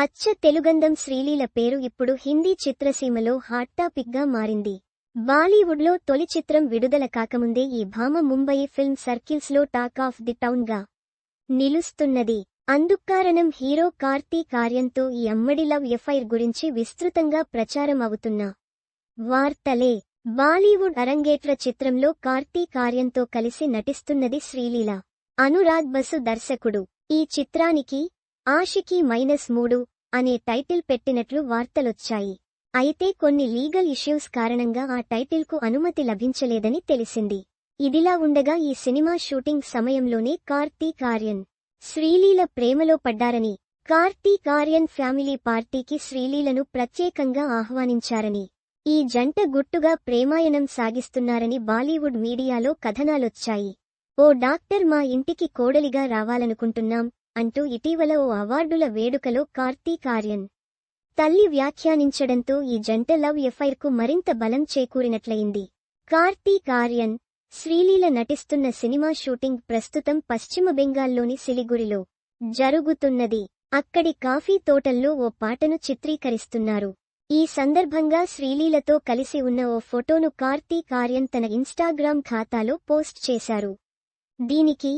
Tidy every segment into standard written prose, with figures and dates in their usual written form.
అచ్చ తెలుగందం శ్రీలీల పేరు ఇప్పుడు హిందీ చిత్రసీమలో హాట్ టాపిక్ గా మారింది. బాలీవుడ్లో తొలి చిత్రం విడుదల కాకముందే ఈ భామ ముంబయి ఫిల్మ్ సర్కిల్స్ లో టాక్ ఆఫ్ ది టౌన్ గా నిలుస్తున్నది. అందుక్కారణం హీరో కార్తీక్ ఆర్యన్తో ఈ అమ్మడి లవ్ ఎఫైర్ గురించి విస్తృతంగా ప్రచారం అవుతున్న వార్తలే. బాలీవుడ్ అరంగేట్ర చిత్రంలో కార్తీక్ ఆర్యన్తో కలిసి నటిస్తున్నది శ్రీలీల. అనురాగ్ బసు దర్శకుడు. ఈ చిత్రానికి ఆషికీ -3 అనే టైటిల్ పెట్టినట్లు వార్తలొచ్చాయి. అయితే కొన్ని లీగల్ ఇష్యూస్ కారణంగా ఆ టైటిల్కు అనుమతి లభించలేదని తెలిసింది. ఇదిలా ఉండగా ఈ సినిమా షూటింగ్ సమయంలోనే కార్తీక్ ఆర్యన్, శ్రీలీల ప్రేమలో పడ్డారని, కార్తీక్ ఆర్యన్ ఫ్యామిలీ పార్టీకి శ్రీలీలను ప్రత్యేకంగా ఆహ్వానించారని, ఈ జంట గుట్టుగా ప్రేమాయణం సాగిస్తున్నారని బాలీవుడ్ మీడియాలో కథనాలొచ్చాయి. ఓ డాక్టర్ మా ఇంటికి కోడలిగా రావాలనుకుంటున్నాం అంటూ ఇటీవల ఓ అవార్డుల వేడుకలో కార్తీక్ ఆర్యన్ తల్లి వ్యాఖ్యానించడంతో ఈ జంట లవ్ ఎఫైర్ కు మరింత బలం చేకూరినట్లయింది. కార్తీక్ ఆర్యన్, శ్రీలీల నటిస్తున్న సినిమా షూటింగ్ ప్రస్తుతం పశ్చిమ బెంగాల్లోని సిలిగురిలో జరుగుతున్నది. అక్కడి కాఫీ తోటల్లో ఓ పాటను చిత్రీకరిస్తున్నారు. ఈ సందర్భంగా శ్రీలీలతో కలిసి ఉన్న ఓ ఫోటోను కార్తీక్ ఆర్యన్ తన ఇన్స్టాగ్రామ్ ఖాతాలో పోస్ట్ చేశారు. దీనికి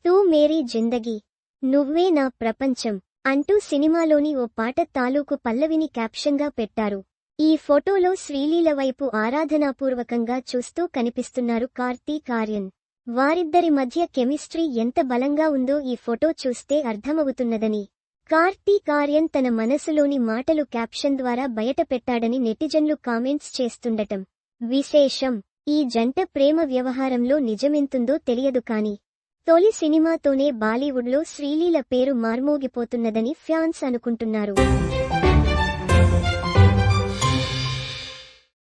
తూ మేరీ జిందగీ, నువ్వే నా ప్రపంచం అంటూ సినిమాలోని ఓ పాట తాలూకు పల్లవిని క్యాప్షన్గా పెట్టారు. ఈ ఫోటోలో శ్రీలీల వైపు ఆరాధనాపూర్వకంగా చూస్తూ కనిపిస్తున్నారు కార్తీక్ ఆర్యన్. వారిద్దరి మధ్య కెమిస్ట్రీ ఎంత బలంగా ఉందో ఈ ఫోటో చూస్తే అర్థమవుతున్నదని కార్తీక్ ఆర్యన్ తన మనసులోని మాటలు క్యాప్షన్ ద్వారా బయటపెట్టాడని నెటిజన్లు కామెంట్స్ చేస్తుండటం విశేషం. ఈ జంట ప్రేమ వ్యవహారంలో నిజమెంతుందో తెలియదు కానీ తొలి సినిమాతోనే బాలీవుడ్లో శ్రీలీల పేరు మార్మోగిపోతున్నదని ఫ్యాన్స్ అనుకుంటున్నారు.